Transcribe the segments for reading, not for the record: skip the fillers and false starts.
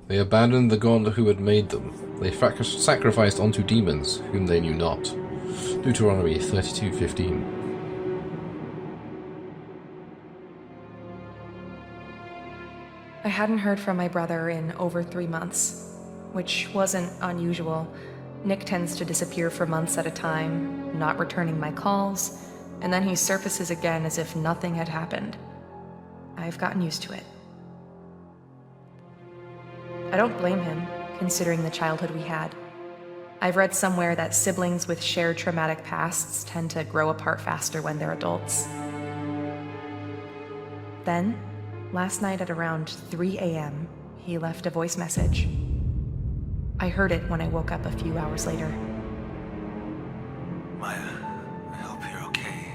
They abandoned the god who had made them. They sacrificed unto demons, whom they knew not. Deuteronomy 32:15. I hadn't heard from my brother in over 3 months, which wasn't unusual. Nick tends to disappear for months at a time, not returning my calls, and then he surfaces again as if nothing had happened. I've gotten used to it. I don't blame him, considering the childhood we had. I've read somewhere that siblings with shared traumatic pasts tend to grow apart faster when they're adults. Then, last night at around 3 a.m., he left a voice message. I heard it when I woke up a few hours later. Maya, I hope you're okay.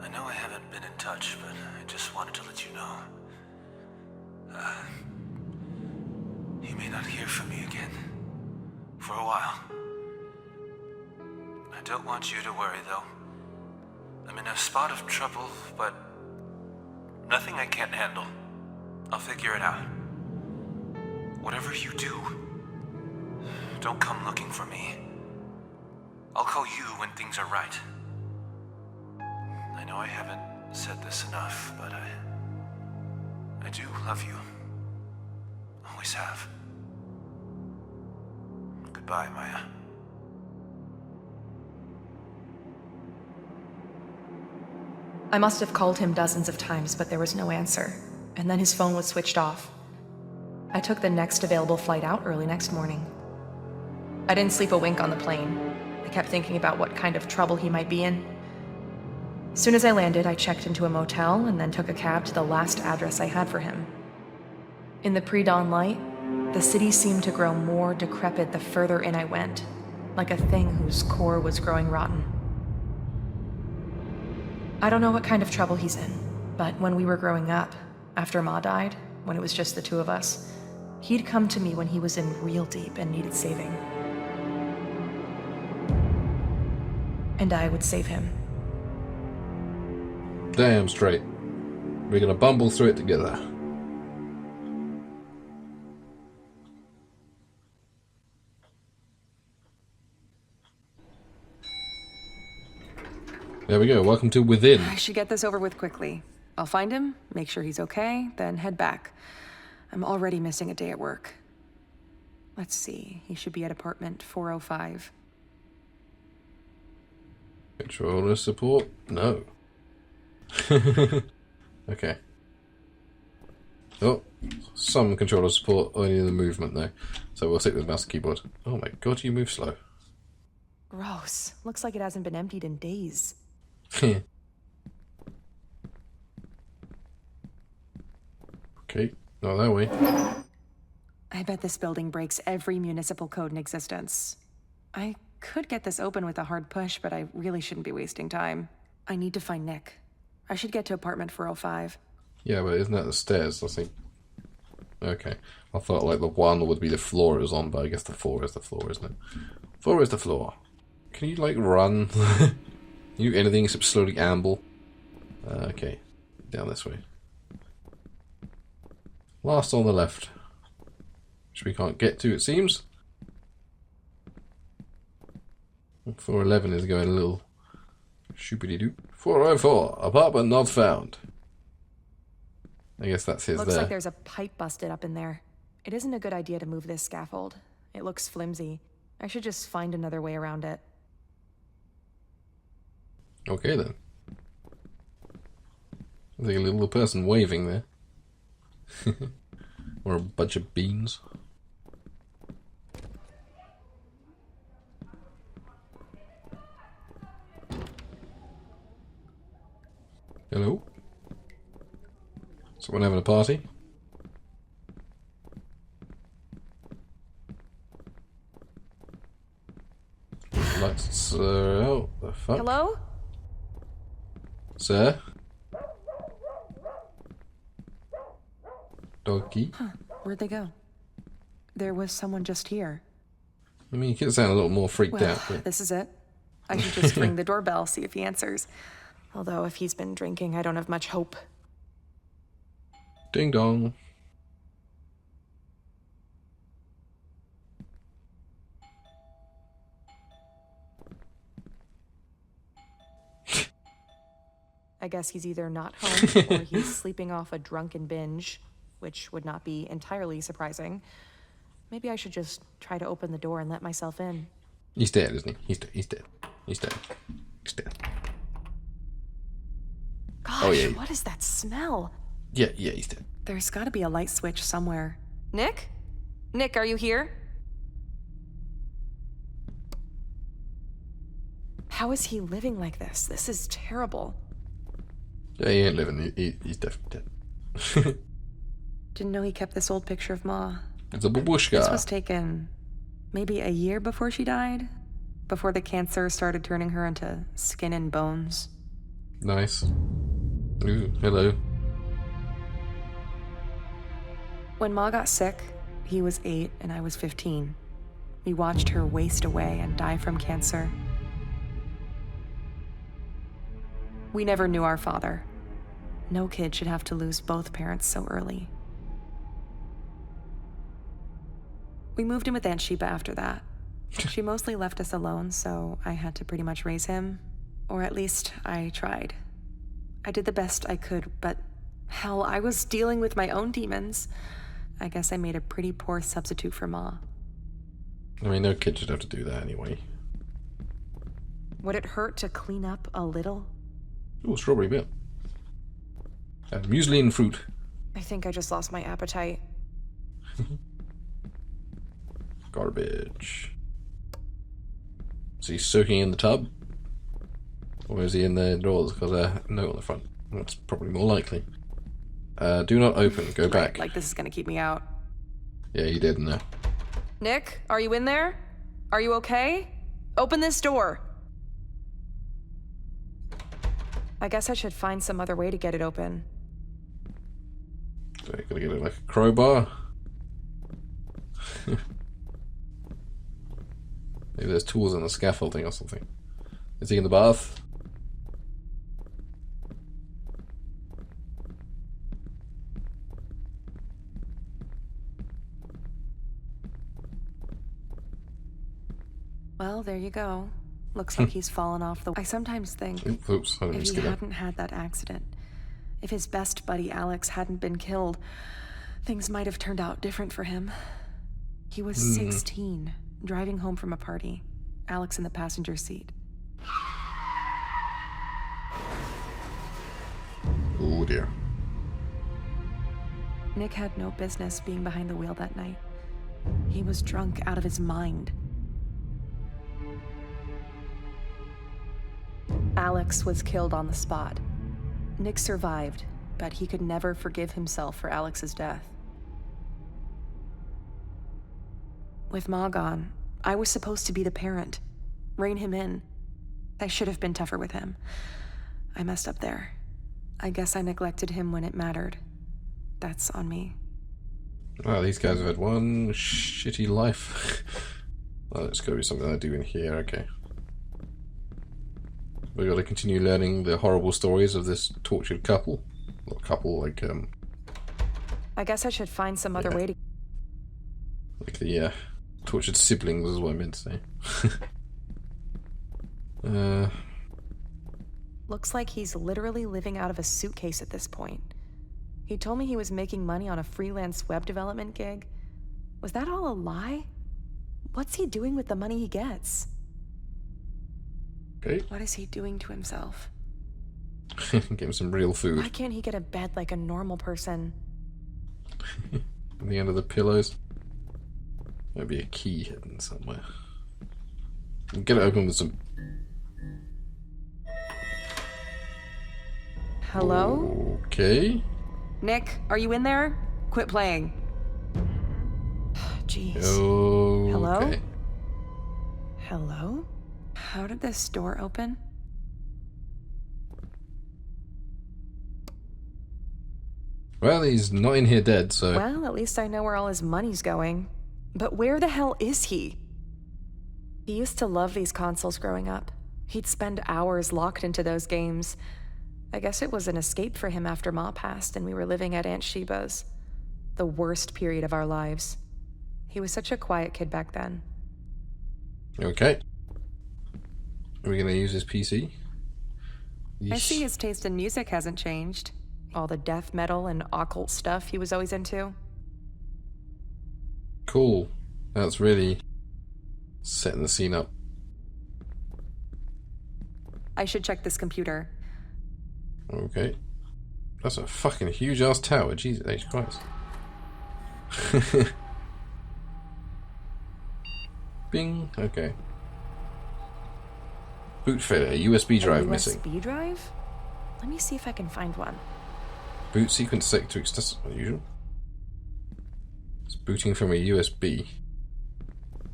I know I haven't been in touch, but I just wanted to let you know. You may not hear from me again. For a while. I don't want you to worry, though. I'm in a spot of trouble, but nothing I can't handle. I'll figure it out. Whatever you do, don't come looking for me. I'll call you when things are right. I know I haven't said this enough, but I do love you. Always have. Goodbye, Maya. I must have called him dozens of times, but there was no answer, and then his phone was switched off. I took the next available flight out early next morning. I didn't sleep a wink on the plane. I kept thinking about what kind of trouble he might be in. As soon as I landed, I checked into a motel and then took a cab to the last address I had for him. In the pre-dawn light, the city seemed to grow more decrepit the further in I went, like a thing whose core was growing rotten. I don't know what kind of trouble he's in, but when we were growing up, after Ma died, when it was just the two of us, he'd come to me when he was in real deep and needed saving. And I would save him. Damn straight. We're gonna bumble through it together. There we go, welcome to Within. I should get this over with quickly. I'll find him, make sure he's okay, then head back. I'm already missing a day at work. Let's see, he should be at apartment 405. Controller support? No. Okay. Oh, some controller support, only in the movement though. So we'll stick with mouse and keyboard. Oh my god, you move slow. Gross. Looks like it hasn't been emptied in days. Okay, not that way. I bet this building breaks every municipal code in existence. I could get this open with a hard push, but I really shouldn't be wasting time. I need to find Nick. I should get to apartment 405. Yeah, but isn't that the stairs? I think. Okay. I thought like the 1 would be the floor it was on, but I guess the 4 is the floor, isn't it? 4 is the floor. Can you like run? You anything except slowly amble? Okay. Down this way. Last on the left. Which we can't get to, it seems. 411 is going a little shoopity-doop. 404, apartment not found. I guess that's his. Looks like there's a pipe busted up in there. It isn't a good idea to move this scaffold. It looks flimsy. I should just find another way around it. Okay then. There's like a little person waving there. Or a bunch of beans. Hello? Someone having a party? Lights, oh, the fuck? Hello? Sir? Doggy? Huh, where'd they go? There was someone just here. I mean, you could sound a little more freaked Well, out. But... this is it. I should just ring the doorbell, see if he answers. Although if he's been drinking, I don't have much hope. Ding dong. I guess he's either not home or he's sleeping off a drunken binge, which would not be entirely surprising. Maybe I should just try to open the door and let myself in. He's dead, isn't he? He's dead. He's dead. He's dead. He's dead. Gosh, oh, yeah. What is that smell? Yeah, he's dead. There's gotta be a light switch somewhere. Nick? Nick, are you here? How is he living like this? This is terrible. Yeah, he ain't living. He's definitely dead. Didn't know he kept this old picture of Ma. It's a babushka. This was taken maybe a year before she died? Before the cancer started turning her into skin and bones. Nice. Ooh, hello. When Ma got sick, he was 8 and I was 15. We watched her waste away and die from cancer. We never knew our father. No kid should have to lose both parents so early. We moved in with Aunt Sheba after that. She mostly left us alone, so I had to pretty much raise him. Or at least I tried. I did the best I could, but hell, I was dealing with my own demons. I guess I made a pretty poor substitute for Ma. I mean, no kid should have to do that anyway. Would it hurt to clean up a little? Ooh, strawberry milk. And muesli and fruit. I think I just lost my appetite. Garbage. Is he soaking in the tub? Or is he in the doors? Because a note on the front. That's probably more likely. Do not open. Go back. Like this is gonna keep me out. Yeah, he did, no. Nick, are you in there? Are you okay? Open this door. I guess I should find some other way to get it open. So you gotta get it like a crowbar. Maybe there's tools in the scaffolding or something. Is he in the bath? Well, there you go. Looks like he's fallen off the... I sometimes think, Oops, I didn't if he skip it. hadn't had that accident, if his best buddy Alex hadn't been killed, things might have turned out different for him. He was 16, driving home from a party. Alex in the passenger seat. Oh dear. Nick had no business being behind the wheel that night. He was drunk out of his mind. Alex was killed on the spot. Nick survived, but he could never forgive himself for Alex's death. With Ma gone, I was supposed to be the parent, rein him in. I should have been tougher with him. I messed up there. I guess I neglected him when it mattered. That's on me. Wow, these guys have had one shitty life. Well, it's gotta be something I do in here, okay. We gotta continue learning the horrible stories of this tortured couple. Not couple, like, I guess I should find some other way to... like the, tortured siblings is what I meant to say. Looks like he's literally living out of a suitcase at this point. He told me he was making money on a freelance web development gig. Was that all a lie? What's he doing with the money he gets? Okay. What is he doing to himself? Give him some real food. Why can't he get a bed like a normal person? On the end of the pillows. There'll be a key hidden somewhere. Get it open with some... Hello? Okay. Nick, are you in there? Quit playing. Jeez. Okay. Hello? Hello? How did this door open? Well, he's not in here dead, so... Well, at least I know where all his money's going. But where the hell is he? He used to love these consoles growing up. He'd spend hours locked into those games. I guess it was an escape for him after Ma passed and we were living at Aunt Sheba's. The worst period of our lives. He was such a quiet kid back then. Okay. Are we going to use his PC? I see Yeesh. his taste in music hasn't changed. All the death metal and occult stuff he was always into. Cool. That's really setting the scene up. I should check this computer. Okay. That's a fucking huge ass tower. Jesus H. Christ. Bing. Okay. Boot failure. USB drive missing. USB drive? Let me see if I can find one. Boot sequence set to external. Unusual. It's booting from a USB.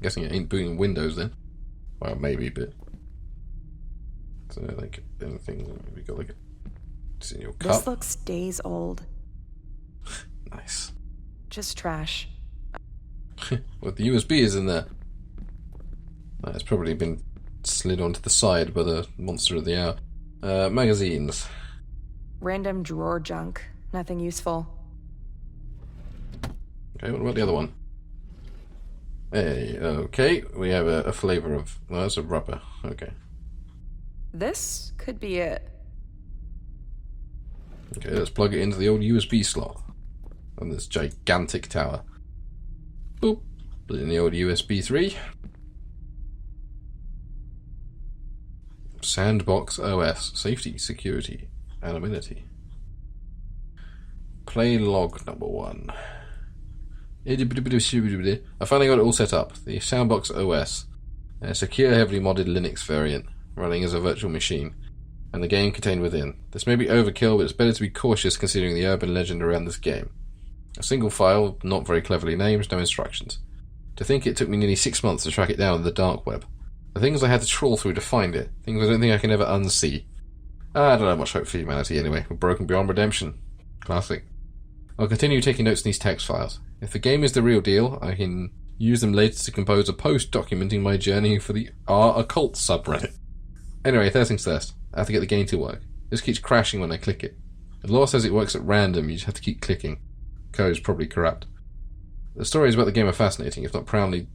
Guessing it ain't booting Windows then. Well, maybe, but. So, like, anything. We got like a. It's in your cup. This looks days old. Nice. Just trash. Well, the USB is in there. It's probably been slid onto the side by the monster of the hour. Magazines. Random drawer junk. Nothing useful. Okay, what about the other one? Hey, okay, we have a flavour of... Oh, that's a rubber. Okay. This could be it. Okay, let's plug it into the old USB slot. On this gigantic tower. Boop. Put it in the old USB 3. Sandbox OS. Safety, security, anonymity. Play log number 1. I finally got it all set up. The Sandbox OS. A secure, heavily modded Linux variant. Running as a virtual machine. And the game contained within. This may be overkill, but it's better to be cautious considering the urban legend around this game. A single file, not very cleverly named, no instructions. To think it took me nearly 6 months to track it down on the dark web. The things I had to trawl through to find it. Things I don't think I can ever unsee. I don't have much hope for humanity anyway. We're broken beyond redemption. Classic. I'll continue taking notes in these text files. If the game is the real deal, I can use them later to compose a post documenting my journey for the r/occult subreddit. Anyway, first things first. I have to get the game to work. This keeps crashing when I click it. The law says it works at random, you just have to keep clicking. Code is probably corrupt. The stories about the game are fascinating, if not profoundly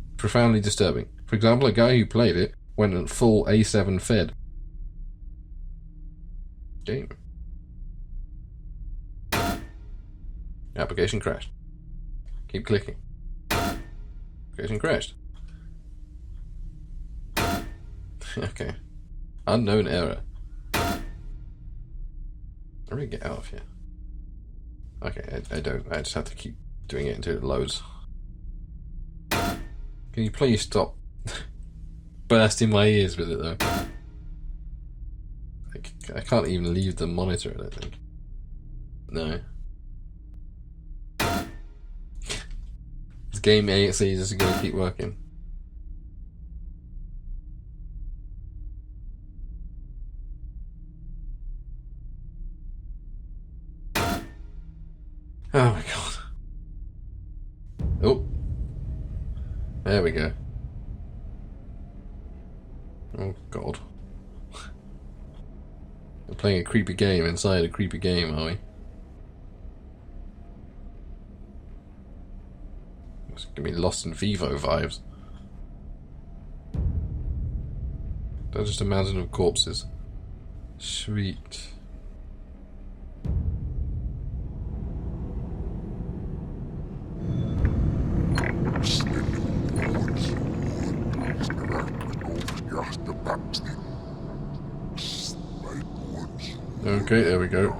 disturbing. For example, a guy who played it went at full A7 fed. Game. Application crashed. Keep clicking. Application crashed. Okay. Unknown error. How do we get out of here? Okay, I don't. I just have to keep doing it until it loads. Can you please stop bursting my ears with it, though? I can't even leave the monitor, I don't think. No. This game AXE is just going to keep working. Oh my god. Oh. There we go. Oh god. We're playing a creepy game inside a creepy game, are we? It's gonna be Lost in Vivo vibes. They're just a mountain of corpses. Sweet. Okay, there we go.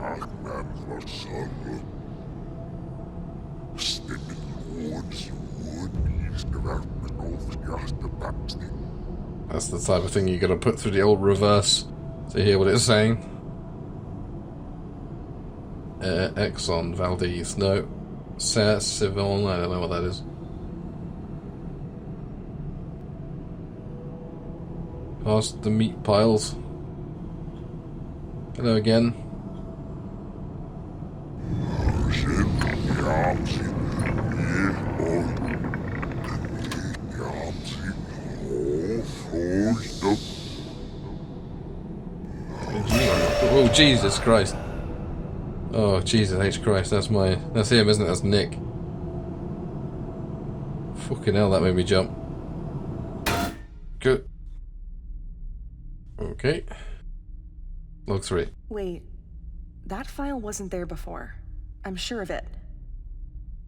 That's the type of thing you gotta put through the old reverse to hear what it's saying. Exxon Valdez, no. Savon, I don't know what that is. Past the meat piles. Hello again. Oh, Jesus Christ. Oh, Jesus H. Christ, that's him, isn't it? That's Nick. Fucking hell, that made me jump. Good. Okay. Log 3. Wait, that file wasn't there before. I'm sure of it.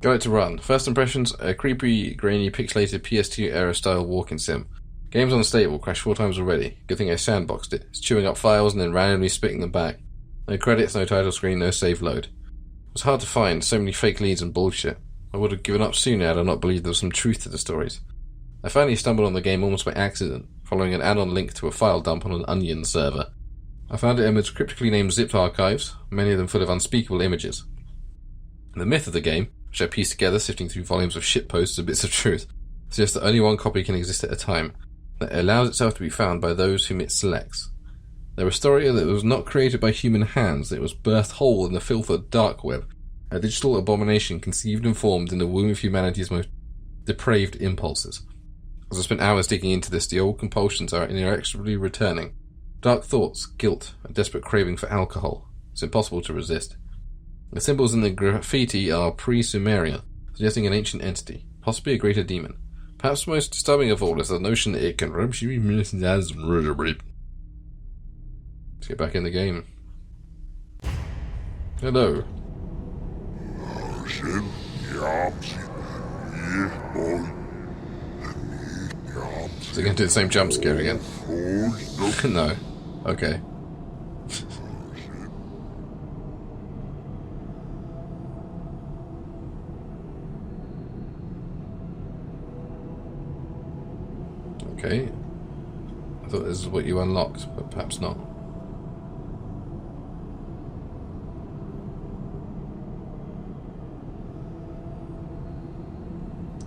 Guide to run. First impressions, a creepy, grainy, pixelated PS2 era style walking sim. Game's unstable, crashed 4 times already. Good thing I sandboxed it. It's chewing up files and then randomly spitting them back. No credits, no title screen, no save load. It was hard to find, so many fake leads and bullshit. I would have given up sooner had I not believed there was some truth to the stories. I finally stumbled on the game almost by accident, following an add-on link to a file dump on an Onion server. I found it amidst cryptically named zipped archives, many of them full of unspeakable images. The myth of the game, which I pieced together sifting through volumes of shitposts and bits of truth, suggests that only one copy can exist at a time, that it allows itself to be found by those whom it selects. There was a story that it was not created by human hands, that it was birthed whole in the filth of the dark web, a digital abomination conceived and formed in the womb of humanity's most depraved impulses. As I spent hours digging into this, the old compulsions are inexorably returning. Dark thoughts, guilt, a desperate craving for alcohol. It's impossible to resist. The symbols in the graffiti are pre-Sumerian, suggesting an ancient entity, possibly a greater demon. Perhaps most disturbing of all is the notion that it can rub you as Let's get back in the game. Hello. Is it going to do the same jump scare again? No. Okay. Okay. I thought this is what you unlocked, but perhaps not.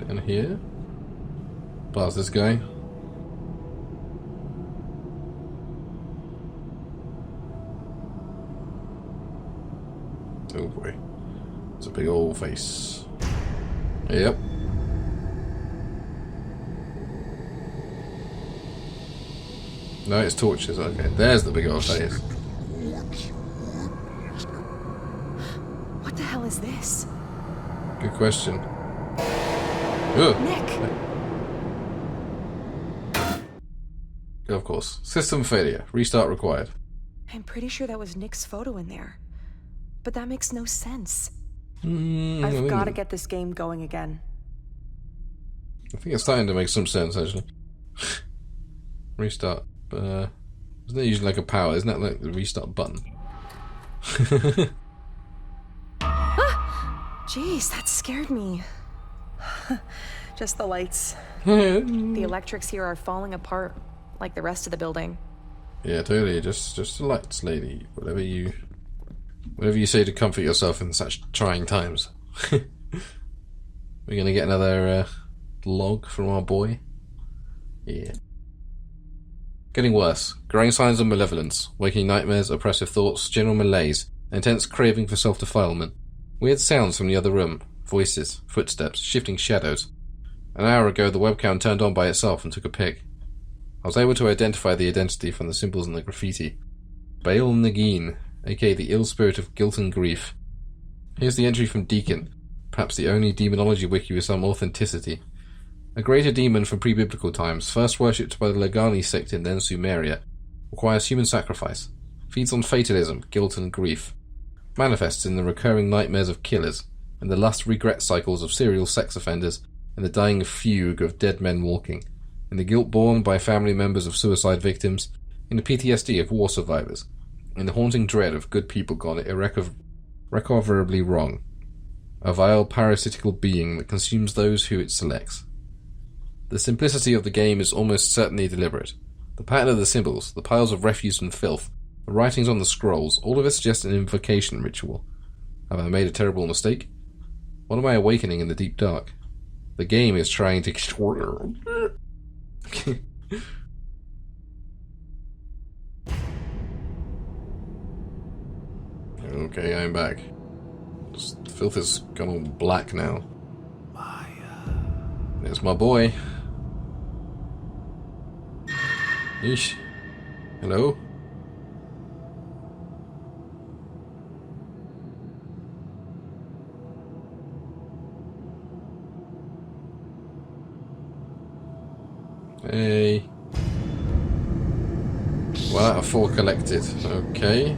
In here? Past this guy. Oh boy. It's a big old face. Yep. No, it's torches. Okay, there's the big old face. What the hell is this? Good question. Ugh. Nick! Of course. System failure. Restart required. I'm pretty sure that was Nick's photo in there. But that makes no sense. I I've got to get this game going again. think it's starting to make some sense, actually. Restart. Isn't that usually like a power? Isn't that like the restart button? Jeez, that scared me. Just the lights. The electrics here are falling apart, like the rest of the building. Yeah, totally. Just the lights, lady. Whatever you say to comfort yourself in such trying times. We're gonna get another log from our boy. Yeah. Getting worse. Growing signs of malevolence, waking nightmares, oppressive thoughts, general malaise, intense craving for self-defilement. Weird sounds from the other room. Voices, footsteps, shifting shadows. An hour ago, the webcam turned on by itself and took a pic. I was able to identify the identity from the symbols in the graffiti. Baal Nagin, aka the ill spirit of guilt and grief. Here's the entry from Deacon, perhaps the only demonology wiki with some authenticity. A greater demon from pre-biblical times, first worshipped by the Lagani sect in then Sumeria, requires human sacrifice, feeds on fatalism, guilt and grief, manifests in the recurring nightmares of killers, and the lust-regret cycles of serial sex offenders, and the dying fugue of dead men walking, in the guilt borne by family members of suicide victims, in the PTSD of war survivors, in the haunting dread of good people gone irrecoverably wrong, a vile parasitical being that consumes those who it selects. The simplicity of the game is almost certainly deliberate. The pattern of the symbols, the piles of refuse and filth, the writings on the scrolls, all of it suggests an invocation ritual. Have I made a terrible mistake? What am I awakening in the deep dark? The game is trying to... Okay, I'm back. The filth has gone all black now. There's my boy. Yeesh. Hello? Hey. 1 out of 4 collected. Okay.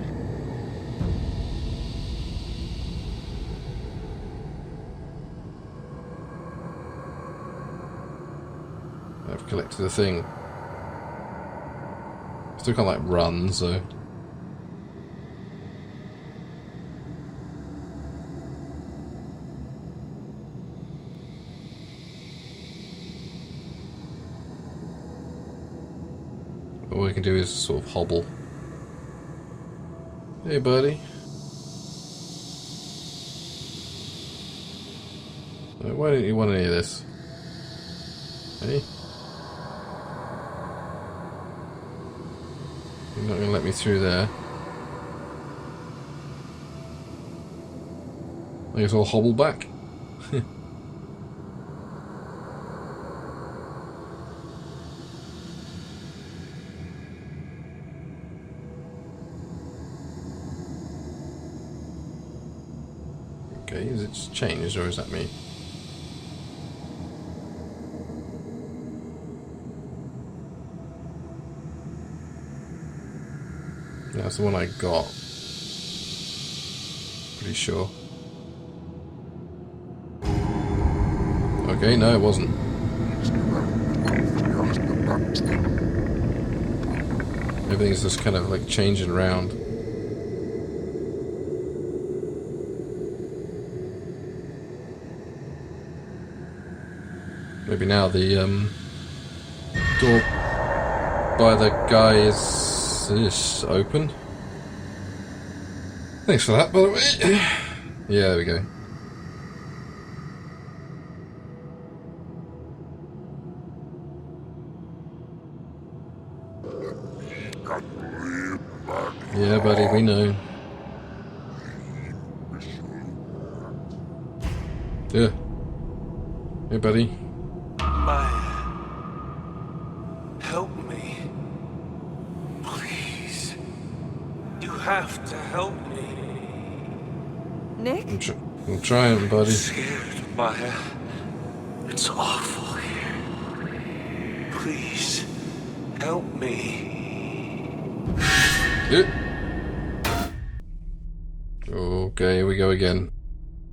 I've collected a thing. Still can't, like, run, so... All we can do is sort of hobble. Hey, buddy. Why don't you want any of this? Hey? You're not going to let me through there. I guess I'll hobble back. Okay, is it just changed or is that me? That's the one I got. Pretty sure. Okay, no it wasn't. Everything's just kind of like changing around. Maybe now the door by the guy is open. Thanks for that, by the way. Yeah, there we go. Yeah, buddy, we know. Yeah. Hey, buddy. Maya, help me. Please. You have to help me. Nick? I'm trying, buddy. I'm scared, Maya. It's awful here. Please, help me. Yeah. Okay, here we go again.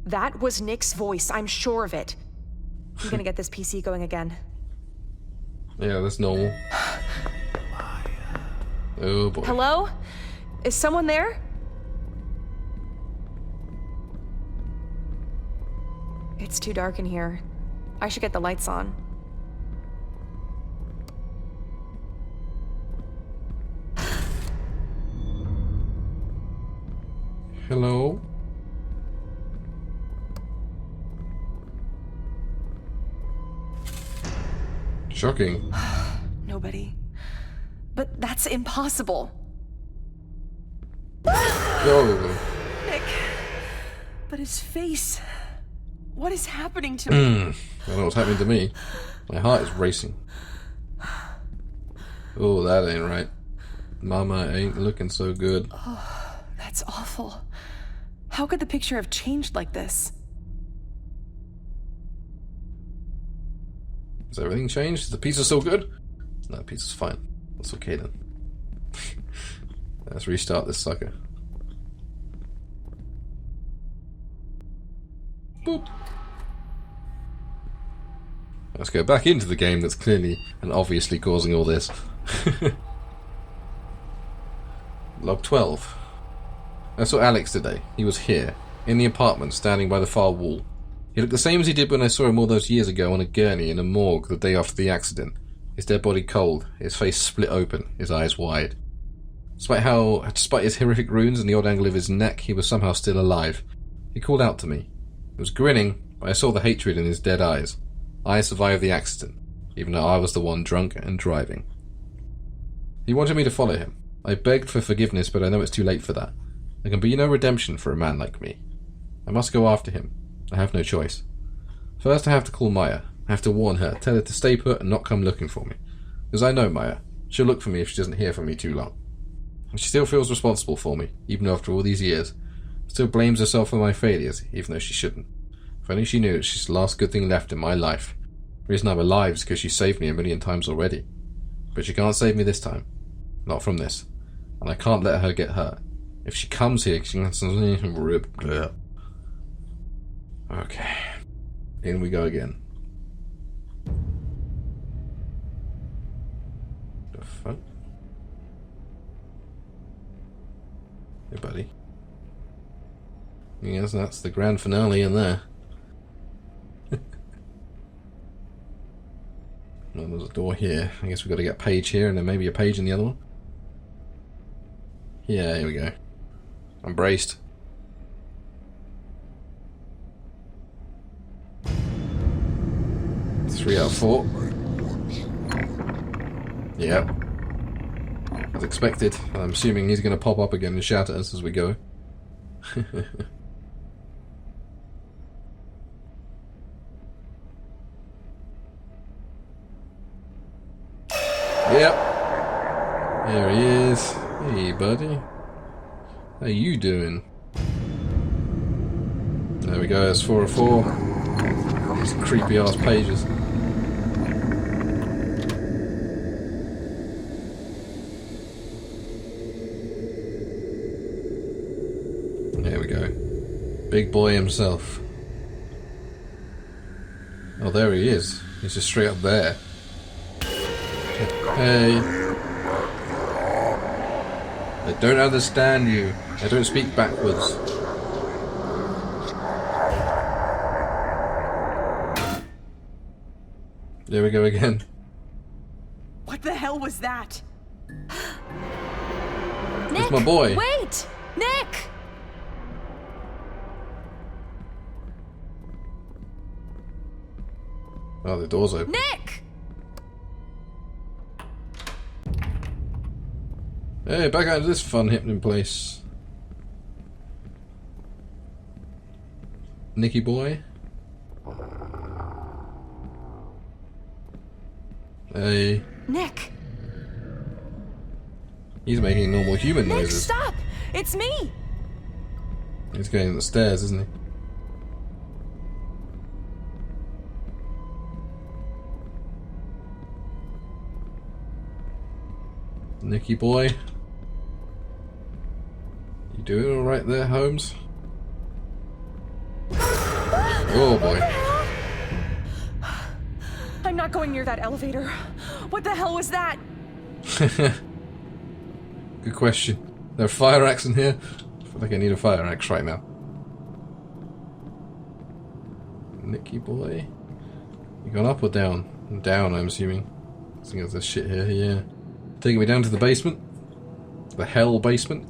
That was Nick's voice, I'm sure of it. I'm gonna get this PC going again. Yeah, that's normal. Oh boy. Hello? Is someone there? It's too dark in here. I should get the lights on. Hello? Shocking. Nobody. But that's impossible. Oh. Nick. But his face. What is happening to me? I don't know what's happening to me. My heart is racing. Oh, that ain't right. Mama ain't looking so good. Oh, that's awful. How could the picture have changed like this? Has everything changed? Is the pizza still good? No, the pizza's fine. That's okay then. Let's restart this sucker. Boop. Let's go back into the game that's clearly and obviously causing all this. Log 12. I saw Alex today. He was here, in the apartment, standing by the far wall. He looked the same as he did when I saw him all those years ago on a gurney in a morgue the day after the accident. His dead body cold, his face split open, his eyes wide. Despite his horrific wounds and the odd angle of his neck, he was somehow still alive. He called out to me. He was grinning, but I saw the hatred in his dead eyes. I survived the accident, even though I was the one drunk and driving. He wanted me to follow him. I begged for forgiveness, but I know it's too late for that. There can be no redemption for a man like me. I must go after him. I have no choice. First I have to call Maya. I have to warn her, tell her to stay put and not come looking for me. Because I know Maya. She'll look for me if she doesn't hear from me too long. And she still feels responsible for me, even after all these years. Still blames herself for my failures, even though she shouldn't. If only she knew she's the last good thing left in my life. The reason I'm alive is because she saved me a million times already. But she can't save me this time. Not from this. And I can't let her get hurt. If she comes here, she can rip. Okay. In we go again. The fuck? Hey, buddy. Yes, that's the grand finale in there. Well, there's a door here. I guess we've got to get a page here and then maybe a page in the other one. Yeah, here we go. I'm braced. Three out of 4. Yep. As expected. I'm assuming he's going to pop up again and shout at us as we go. Yep. There he is. Hey, buddy. How you doing? There we go. It's 4 of 4. These creepy ass pages. There we go. Big boy himself. Oh, there he is. He's just straight up there. Hey. I don't understand you. I don't speak backwards. There we go again. What the hell was that? Nick, It's my boy. Wait! Nick! Oh, the door's open. Nick! Hey, back out of this fun happening place. Nicky boy. Hey. Nick! He's making normal human Nick, noises. stop! It's me! He's going up the stairs, isn't he? Nicky boy. You doing alright there, Holmes? Oh boy. I'm not going near that elevator. What the hell was that? Good question. There are fire axe in here? I feel like I need a fire axe right now. Nicky boy. You gone up or down? Down, I'm assuming. I think there's this shit here, yeah. Taking me down to the basement? The hell basement?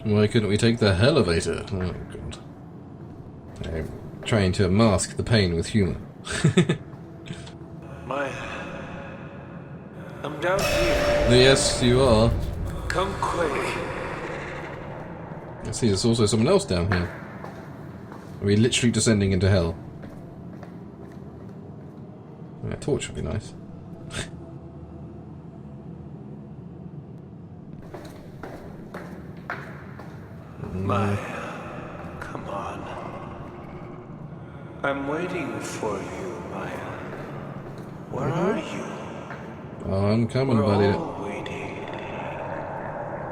Why couldn't we take the elevator? Oh god. I'm trying to mask the pain with humour. I'm down here. Yes, you are. Come quick. I see there's also someone else down here. Are we literally descending into hell? A torch would be nice. Maya, come on. I'm waiting for you, Maya. Where are you? Oh, I'm coming, We're buddy. all waiting.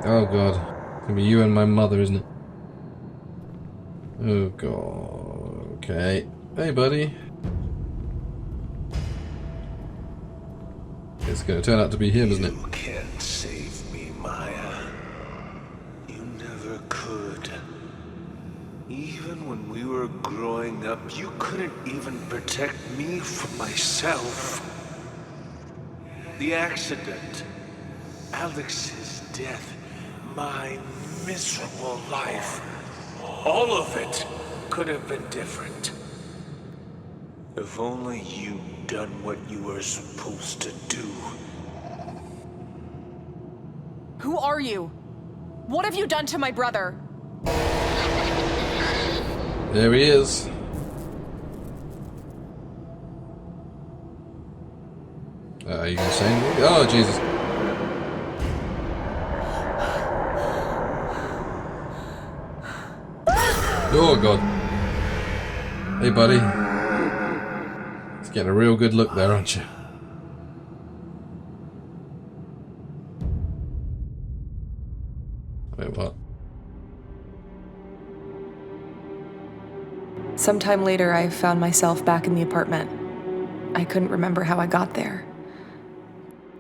Oh god. It's gonna be you and my mother, isn't it? Oh god. Okay. Hey, buddy. It's gonna turn out to be him, isn't it? You can't save me, Maya. You never could. Even when we were growing up, you couldn't even protect me from myself. The accident, Alex's death, my miserable life, all of it could have been different. If only you'd done what you were supposed to do. Who are you? What have you done to my brother? There he is. Are you gonna say anything? Oh, Jesus. Oh, God. Hey, buddy. It's getting a real good look there, aren't you? Wait, what? Sometime later, I found myself back in the apartment. I couldn't remember how I got there.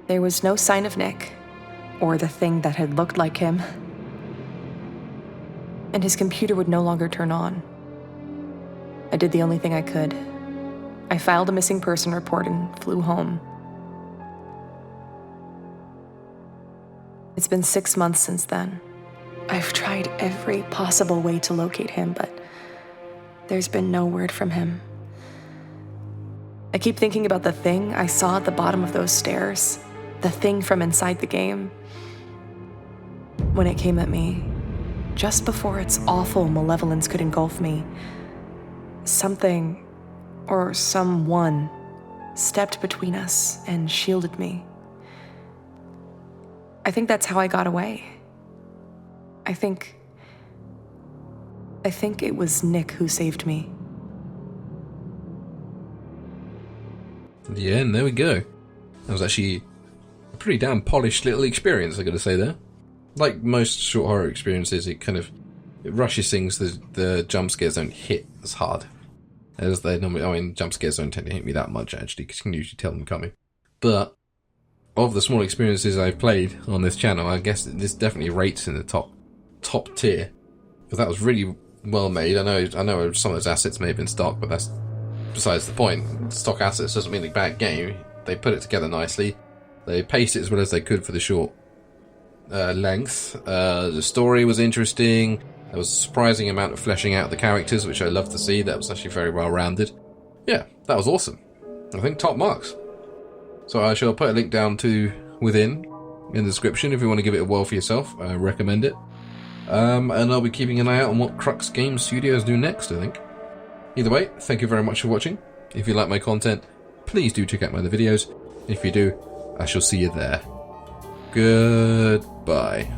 There was no sign of Nick, or the thing that had looked like him. And his computer would no longer turn on. I did the only thing I could. I filed a missing person report and flew home. It's been 6 months since then. I've tried every possible way to locate him, but there's been no word from him. I keep thinking about the thing I saw at the bottom of those stairs, the thing from inside the game. When it came at me, just before its awful malevolence could engulf me, something or someone stepped between us and shielded me. I think that's how I got away. I think it was Nick who saved me. Yeah, and there we go. That was actually a pretty damn polished little experience, I gotta say there. Like most short horror experiences, it rushes things. The jump scares don't hit as hard as they normally. I mean, jump scares don't tend to hit me that much actually, because you can usually tell them coming. But of the small experiences I've played on this channel, I guess this definitely rates in the top tier. Because that was really well made. I know some of those assets may have been stock, but that's besides the point. Stock assets doesn't mean a bad game. They put it together nicely. They paced it as well as they could for the short length. The story was interesting. There was a surprising amount of fleshing out of the characters, which I love to see. That was actually very well rounded. Yeah, that was awesome. I think top marks. So I shall put a link down to Within in the description if you want to give it a whirl for yourself. I recommend it. And I'll be keeping an eye out on what Crux Game Studios do next, I think. Either way, thank you very much for watching. If you like my content, please do check out my other videos. If you do, I shall see you there. Goodbye.